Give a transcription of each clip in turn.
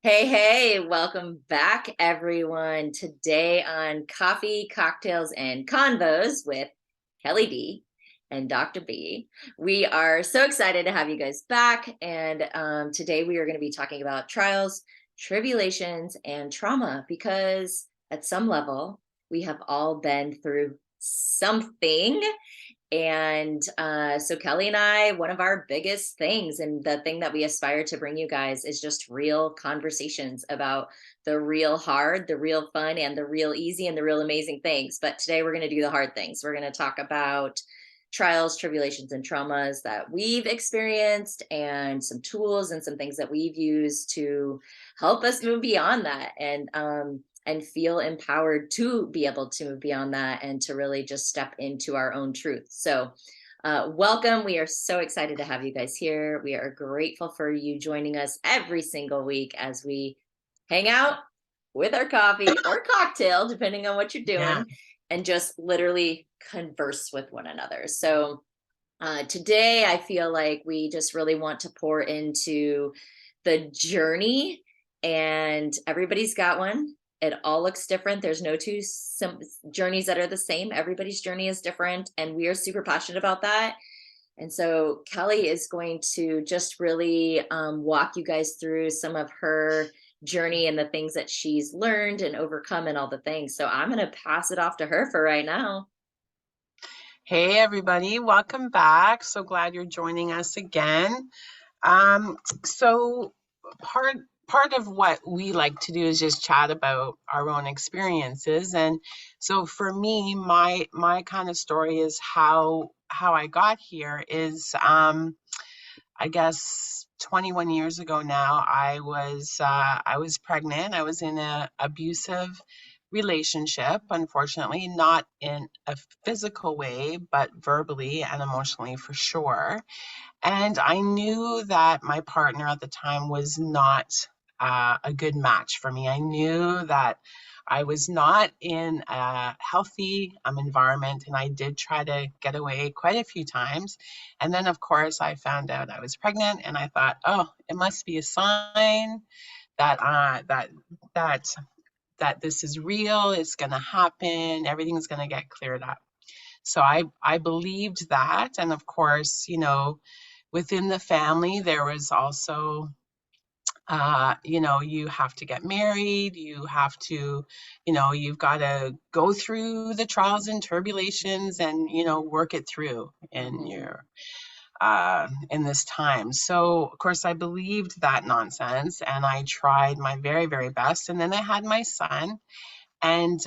Hey, welcome back, everyone. Today on Coffee, Cocktails, and Convos with Kelly D and Dr. B. We are so excited to have you guys back. And today we are going to be talking about trials, tribulations, and trauma because at some level, we have all been through something. And so Kelly and I, one of our biggest things and the thing that we aspire to bring you guys is just real conversations about the real hard, the real fun, and the real easy and the real amazing things. But today we're going to do the hard things. We're going to talk about trials, tribulations, and traumas that we've experienced and some tools and some things that we've used to help us move beyond that. And feel empowered to be able to move beyond that and to really just step into our own truth. So, welcome. We are so excited to have you guys here. We are grateful for you joining us every single week as we hang out with our coffee or cocktail, depending on what you're Yeah. doing, and just literally converse with one another. So, today I feel like we just really want to pour into the journey, and everybody's got one. It all looks different. There's no journeys that are the same. Everybody's journey is different, and we are super passionate about that. And so Kelly is going to just really walk you guys through some of her journey and the things that she's learned and overcome and all the things. So I'm going to pass it off to her for right now. Hey, everybody. Welcome back. So glad you're joining us again. Um, so part part of what we like to do is just chat about our own experiences. And so for me, my kind of story is how I got here is I guess 21 years ago now, I was pregnant. I was in a abusive relationship, unfortunately, not in a physical way, but verbally and emotionally for sure. And I knew that my partner at the time was not a good match for me. I knew that I was not in a healthy environment, and I did try to get away quite a few times. And then, of course, I found out I was pregnant, and I thought, oh, it must be a sign that that that this is real. It's going to happen. Everything's going to get cleared up. So I believed that, and of course, within the family, there was also, you have to get married, you have to, you've got to go through the trials and tribulations and, work it through Mhm. in this time. So, of course, I believed that nonsense and I tried my very, very best. And then I had my son. And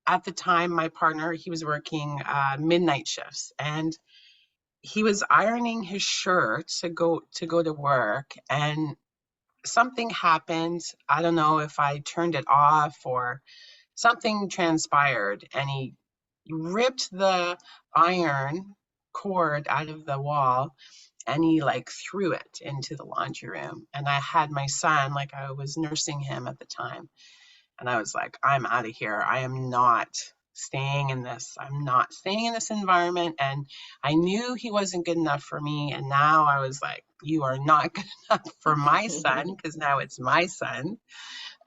at the time, my partner, he was working midnight shifts. And he was ironing his shirt to go to work, and something happened. I don't know if I turned it off or something transpired, and he ripped the iron cord out of the wall and he like threw it into the laundry room. And I had my son, like I was nursing him at the time, and I was like, I'm out of here. I am not staying in this. I'm not staying in this environment. And I knew he wasn't good enough for me. And now I was like, you are not good enough for my son, because now it's my son.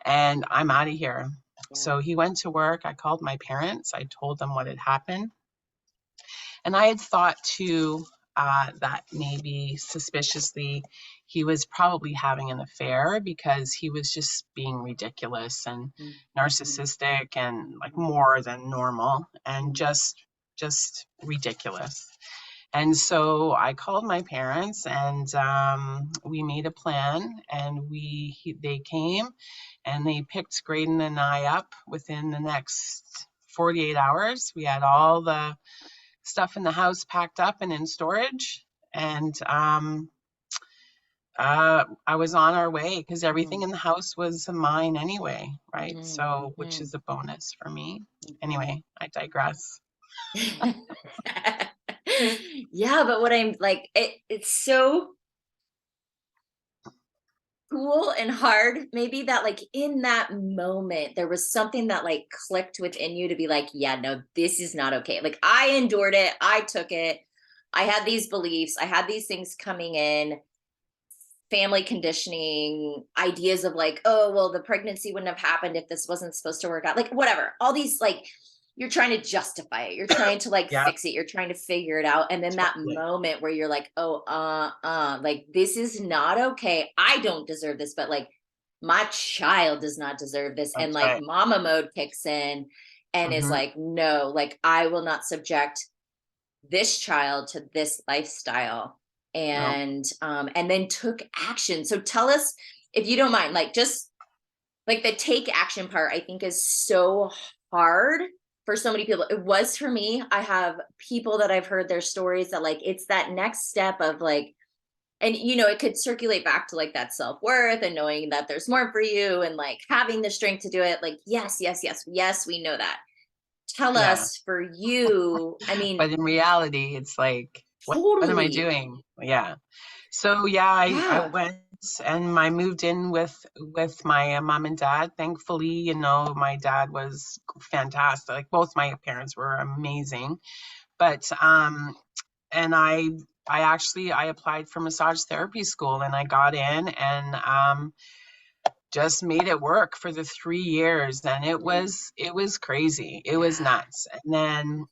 And I'm out of here. Yeah. So he went to work. I called my parents. I told them what had happened. And I had thought too that maybe suspiciously he was probably having an affair because he was just being ridiculous and Mhm. narcissistic and like more than normal and Mhm. just ridiculous. And so I called my parents and we made a plan, and they came and they picked Graydon and I up within the next 48 hours. We had all the stuff in the house packed up and in storage. And I was on our way because everything Mhm. in the house was mine anyway, right? Mhm. So, which Mhm. is a bonus for me. Mhm. Anyway, I digress. Yeah, but what I'm like, it's so cool and hard, maybe that like in that moment there was something that like clicked within you to be like, yeah, no, this is not okay. Like I endured it, I took it, I had these beliefs, I had these things coming in. family conditioning ideas of like, oh, well, the pregnancy wouldn't have happened if this wasn't supposed to work out. Like, whatever. All these, like, you're trying to justify it. You're trying to like Yeah, fix it. You're trying to figure it out. And then that totally. moment where you're like, oh, like this is not okay. I don't deserve this, but like my child does not deserve this. And That's like right. mama mode kicks in and is Hmm. like, no, like I will not subject this child to this lifestyle. No. And then took action. So tell us, if you don't mind, like just like the take action part, I think is so hard for so many people. It was for me. I have people that I've heard their stories that like it's that next step of like, and it could circulate back to like that self-worth and knowing that there's more for you and like having the strength to do it. Like, yes, yes, yes, yes, we know that. Tell Yeah. us for you. I mean, But in reality, it's like, what am I totally. doing? Yeah. So yeah, I Yeah. went and I moved in with my mom and dad. Thankfully, my dad was fantastic. Like both my parents were amazing. But and I applied for massage therapy school and I got in and just made it work for the 3 years, and it Mm, was crazy. It was yeah. nuts. And then,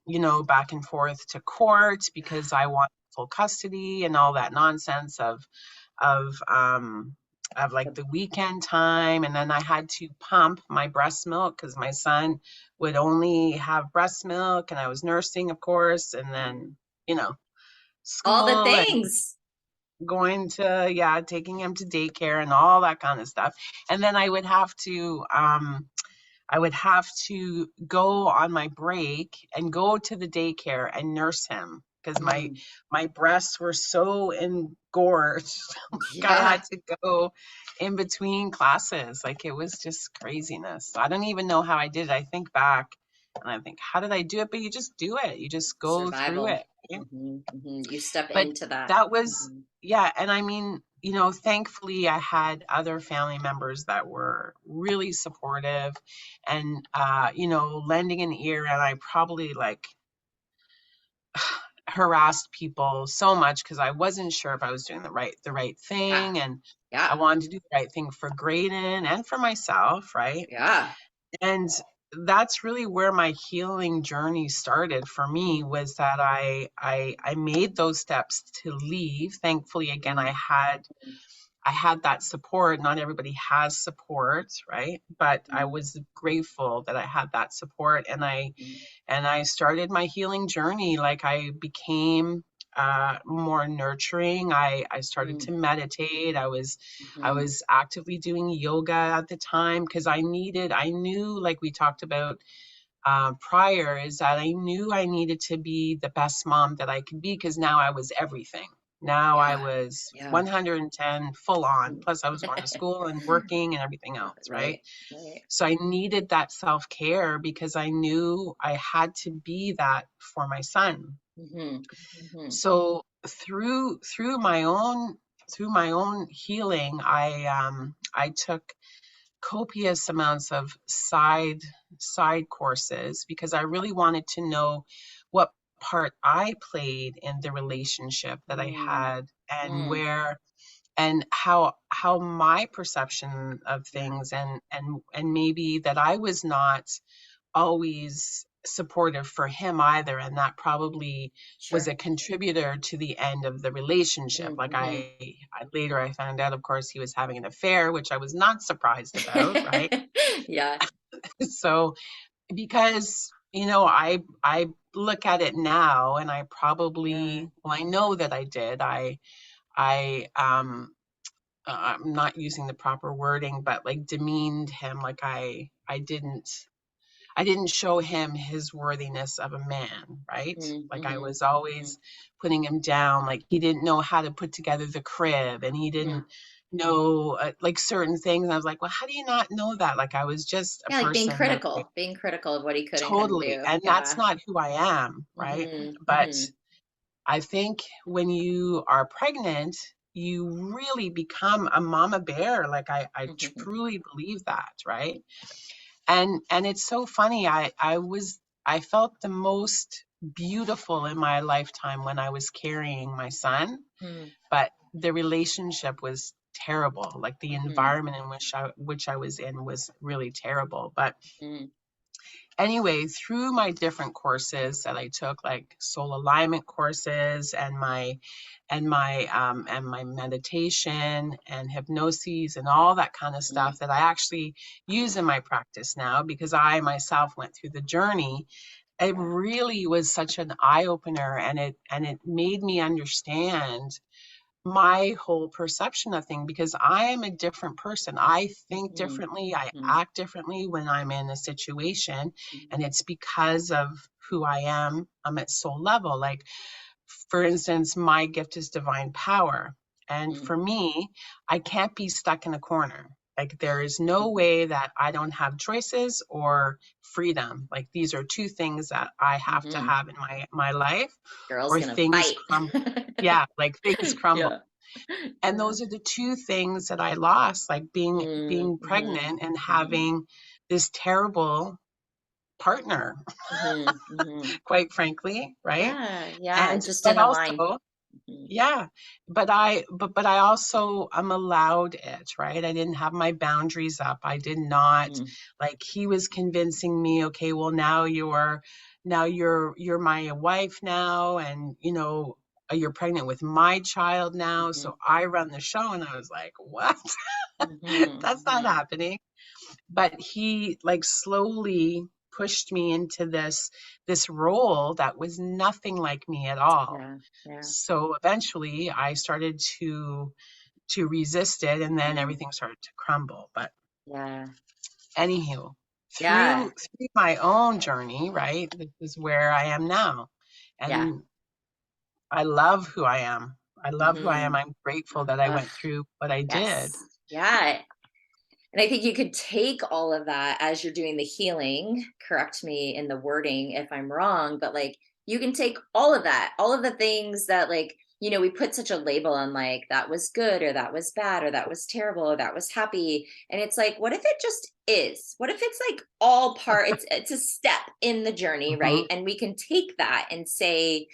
back and forth to court because I wanted full custody and all that nonsense of um of like The- the weekend time. And then I had to pump my breast milk because my son would only have breast milk, and I was nursing, of course, and mm. then, All the school and things. going to, yeah, taking him to daycare and all that kind of stuff. And then I would have to go on my break and go to the daycare and nurse him because my Mm, my breasts were so engorged. Like I yeah. had to go in between classes. Like it was just craziness. So I don't even know how I did it. I think back and I think, how did I do it? But you just do it. You just go through Survival. it. Right? You step But into that. that was, Hmm. yeah. And I mean, thankfully I had other family members that were really supportive and, lending an ear. And I probably like harassed people so much because I wasn't sure if I was doing the right Yeah. thing. And I Yeah. wanted to do the right thing for Graydon and for myself. Right. Yeah. And that's really where my healing journey started for me, Mm, was that I made those steps to leave. Thankfully, again, mm, mm, I had that support. Not everybody has support, right? But I mm, was grateful that I had that support, and I mm, and I started my healing journey. Like I became more nurturing. I started mm, to meditate. I mhm. was actively doing yoga at the time because I knew, like we talked about prior, is that I knew I needed to be the best mom that I could be because now I was everything. Now I Yeah. was Yeah. 110 full on. Mm. Plus, I was going to school and working and everything else, right? Right. Right. So I needed that self care because I knew I had to be that for my son. Hmm. Hmm. So through my own healing, I took copious amounts of side courses because I really wanted to know what part I played in the relationship that I Mm, had, and mm. where and how my perception of Yeah. things, and maybe that I was not always supportive for him either, and that probably was Sure. a contributor to the end of the relationship. Like Mm-hmm. I found out, of course, he was having an affair, which I was not surprised about, right? Yeah. So because, I look at it now, and I Yeah. probably, well, I know that I did. I'm not using the proper wording, but like demeaned him. Like I didn't show him his worthiness of a man, right? Like I Mm-hmm. was Hmm. always putting him down. Like he didn't know how to put together the crib, and he Hmm. didn't know like certain things. And I was like, well, how do you not know that? Like I was just a Yeah, like person that being critical of what he could and couldn't totally, do. and that's Yeah. not who I am, right? Mm-hmm. But Mm-hmm. I think when you are pregnant, you really become a mama bear. Like I Mm-hmm. truly believe that, right? And it's so funny. I felt the most beautiful in my lifetime when I was carrying my son, Mm. but the relationship was terrible. Like the Mm, environment in which I was in was really terrible. But mm, anyway, through my different courses that I took, like soul alignment courses and my meditation and hypnosis and all that kind of mm, stuff that I actually use in my practice now because I myself went through the journey. It yeah. really was such an eye opener, and it made me understand my whole perception of thing because I am a different person. I think Mm, differently, I mm, act differently when I'm in a situation, and mm, it's because of who I am. I'm at soul level. Like, for instance, my gift is divine power. And mm, for me, I can't be stuck in a corner. Like, there is no way that I don't have choices or freedom. Like, these are two things that I have to mm. have in my life, Girl's or gonna things fight. crumble. Yeah, like things crumble. Yeah. And Yeah. those are the two things that I lost, like Mm, being mhm, pregnant and mhm, having this terrible partner, mhm, mhm. quite frankly, right? Yeah, yeah, And it just but didn't align. also, Mhm, yeah, but I also am allowed it, right? I didn't have my boundaries up. I did not, mhm, like, he was convincing me, okay, well, you're my wife now, and you're pregnant with my child now, mhm, so I run the show. And I was like, what? mhm, That's not mhm. happening. But he, like, slowly pushed me into this role that was nothing like me at all. Yeah, yeah. So eventually I started to resist it, and then Mm, everything started to crumble. But yeah, anywho, yeah, through my own journey, right, this is where I am now. yeah. And I love who I am. I love who I am. Mhm. I'm grateful that I Ugh, went through what I did. yes. Yeah. And I think you could take all of that as you're doing the healing. Correct me in the wording if I'm wrong, but like you can take all of that, all of the things that like, we put such a label on like that was good or that was bad or that was terrible or that was happy. And it's like, what if it just is? What if it's like all part, it's a step in the journey, right? Mhm. And we can take that and say,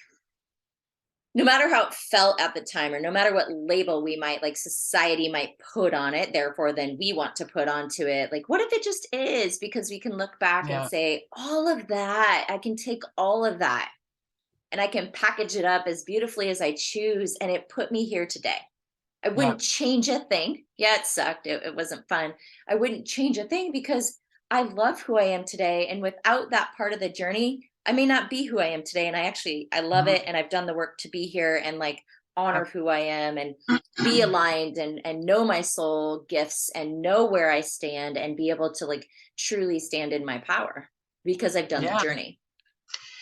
no matter how it felt at the time or no matter what label we might like society might put on it, therefore then we want to put onto it, like what if it just is, because we can look back and Yeah. say all of that, I can take all of that and I can package it up as beautifully as I choose, and it put me here today. I Yeah. wouldn't change a thing. Yeah, it sucked. It wasn't fun. I wouldn't change a thing because I love who I am today. And without that part of the journey, I may not be who I am today. And I love Mhm. it. And I've done the work to be here and like honor Yep. who I am and be aligned and know my soul gifts and know where I stand and be able to like truly stand in my power because I've done the Yeah. journey.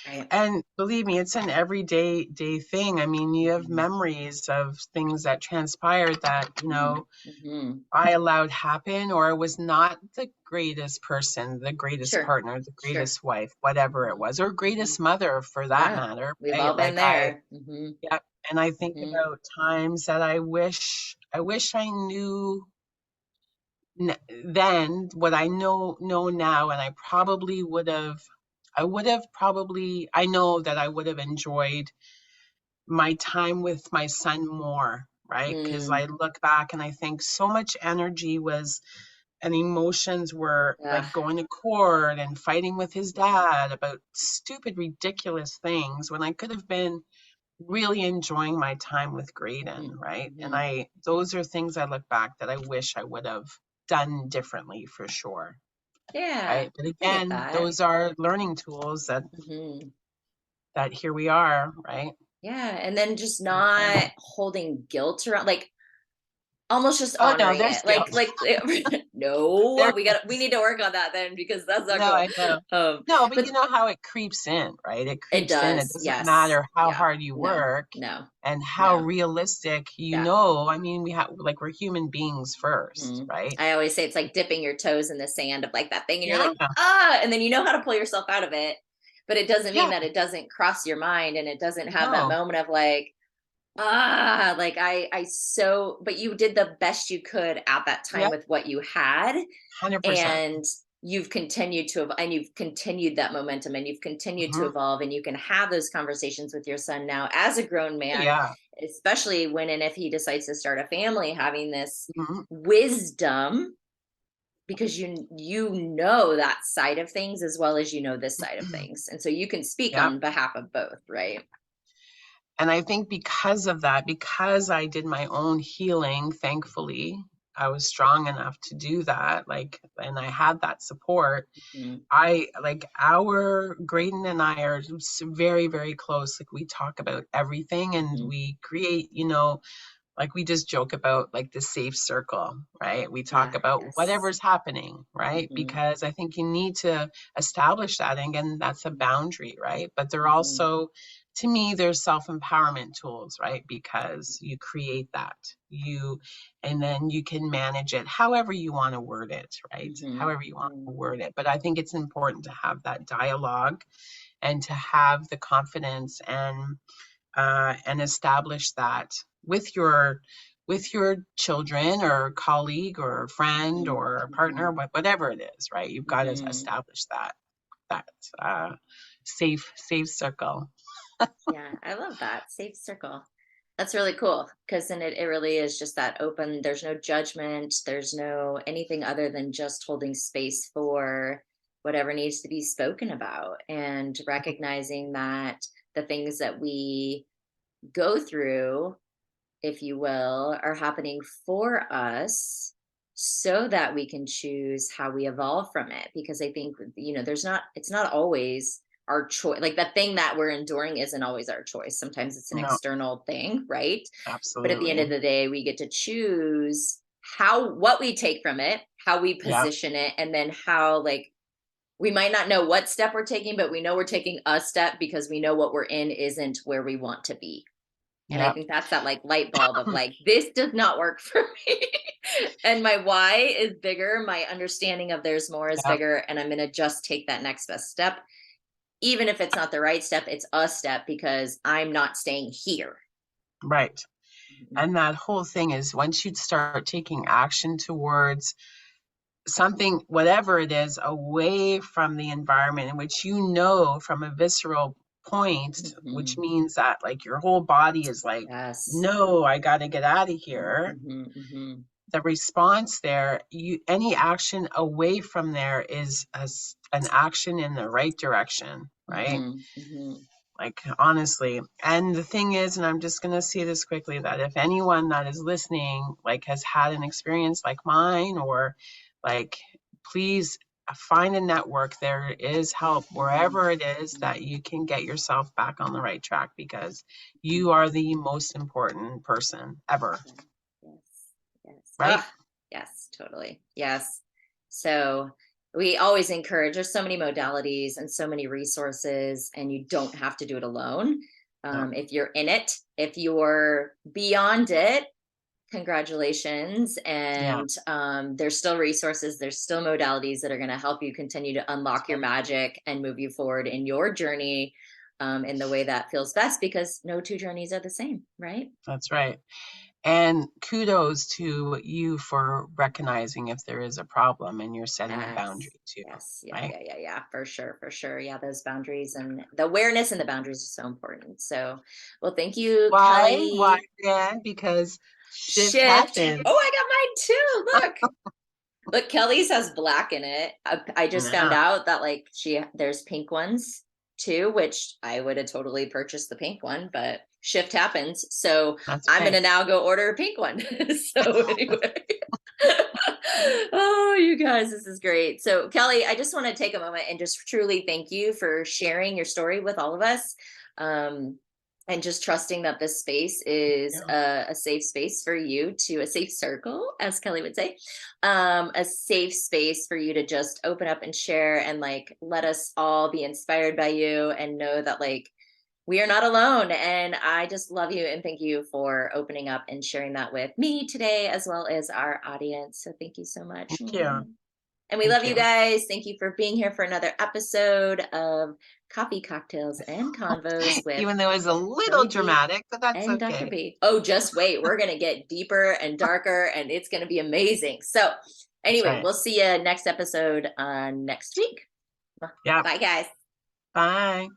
Right. And believe me, it's an everyday day thing. I mean, you have Mhm, memories of things that transpired that, mhm, mhm. I allowed happen, or I was not the greatest person, the greatest Sure. partner, the Sure. greatest wife, whatever it Mhm, was, or mhm. greatest mother for that Yeah, matter, we've all right? been Like there. Mhm, yep. And I think mhm, about times that I wish I knew then what I know now, and I would have probably, I know that I would have enjoyed my time with my son more, right? Because mm, I look back and I think so much energy was and emotions were ugh, like going to court and fighting with his dad about stupid, ridiculous things when I could have been really enjoying my time with Graydon, mhm, right? And mhm. those are things I look back that I wish I would have done differently for sure, Yeah, right? But I get again, that. those are learning tools Mhm. that here we are, right? Yeah, and then just Here we are. not holding guilt around, like, almost just Oh no, honoring there's it. Like guilt. like no, There we need to work on that then because that's not No, cool. I know. Um, No, but but you know how it creeps in, right? It it creeps in. It does. doesn't Yes. matter how Yeah. hard you No. work No. and how No. realistic Yeah. I mean, we have, like, we're human beings first, Mhm. right? I always say it's like dipping your toes in the sand of like that thing, and you're Yeah, like, ah, and then you know how to pull yourself out of it. But it doesn't mean yeah, that it doesn't cross your mind and it doesn't have that no, moment of like, like but you did the best you could at that time yep, with what you had. 100%. And you've continued to and you've continued that momentum and you've continued to Mhm. evolve, and you can have those conversations with your son now as a grown Oh, man, yeah. especially when and if he decides to start a family, having this Mhm. wisdom, because you know that side of things as well as you know this side of things, and so you can speak Yep. on behalf of both, right? And I think because of that, because I did my own healing, thankfully, I was strong enough to do that. Like, and I had that support. Mhm, Our Graydon and I are very, very close. Like, we talk about everything and mhm. we create, like we just joke about like the safe circle, right? We talk Yeah, about yes. whatever's happening, right? Mhm, Because I think you need to establish that. And again, that's a boundary, right? But they're mhm, also, to me, they're self-empowerment tools, right? Because you create that. And then you can manage it however you want to word it, right? mhm, However you want to mhm, word it. But I think it's important to have that dialogue and to have the confidence and establish that with your children or colleague or friend mhm, or partner, mhm, whatever it is, right? You've got to mhm. establish that uh, safe circle. Yeah, I love that. Safe circle. That's really cool, because then it really is just that open, there's no judgment, there's no anything other than just holding space for whatever needs to be spoken about, and recognizing that the things that we go through, if you will, are happening for us so that we can choose how we evolve from it. Because I think, it's not always our choice. Like, the thing that we're enduring isn't always our choice. Sometimes it's an No, external thing, right? But at the end absolutely. of the day, we get to choose what we take from it, how we Yeah, position it, and then how, like, we might not know what step we're taking, but we know we're taking a step because we know what we're in isn't where we want to be. And I yeah. think that's that, like, light bulb of like, this does not work for me. And my why is bigger. My understanding of there's more is Yeah, bigger. And I'm going to just take that next best step. Even if it's not the right step, it's a step because I'm not staying here. right. Mhm, And that whole thing is once you start taking action towards something, whatever it is, away from the environment in which from a visceral point, which mhm. means that like your whole body is like, Yes. no, I got to get out of here. Mhm, mhm, The response there, any action away from there is an action in the right direction, right? mhm, mhm, Like, honestly. And the thing is, and I'm just going to say this quickly, that if anyone that is listening, like, has had an experience like mine, or like, please find a network. There is help mhm, wherever it is that you can get yourself back on the right track, because you are the most important person ever, mhm. Yes. Yes. right? Ah, yes, totally. Yes. So we always encourage, there's so many modalities and so many resources, and you don't have to do it alone. No, If you're in it, if you're beyond it, congratulations. yeah, And there's still resources, there's still modalities that are going to help you continue to that's unlock your right. magic and move you forward in your journey, in the way that feels best, because no two journeys are the same, right? That's right. And kudos to you for recognizing if there is a problem and you're setting a Yes. boundary too, Yes. Yeah. right? Yeah. Yeah. Yeah. For sure. For sure. Yeah. Those boundaries and the awareness and the boundaries are so important. So, well, thank you, Why? Why, Kelly. Dan? Because shift Shift. Oh, happens. I got mine too. Look, Kelly's has black in it. I just found Yeah, out that, like, there's pink ones too, which I would have totally purchased the pink one, but shift happens. So that's I'm right. gonna now go order a pink one. So anyway. Oh, you guys, this is great. So, Kelly, I just want to take a moment and just truly thank you for sharing your story with all of us. Um, and just trusting that this space is Yeah, a safe space for you, to a safe circle, as Kelly would say, a safe space for you to just open up and share, and, like, let us all be inspired by you and know that, like, we are not alone. And I just love you and thank you for opening up and sharing that with me today, as well as our audience. So thank you so much. thank you. And we love Thank you you. guys. Thank you for being here for another episode of Coffee, Cocktails, and Convos with Even though it was a little Kelly D dramatic, but that's and Dr. okay. B. Oh, just wait. We're going to get deeper and darker, and it's going to be amazing. So That's Anyway, right. we'll see you next episode next week. Yeah. Bye, guys. Bye.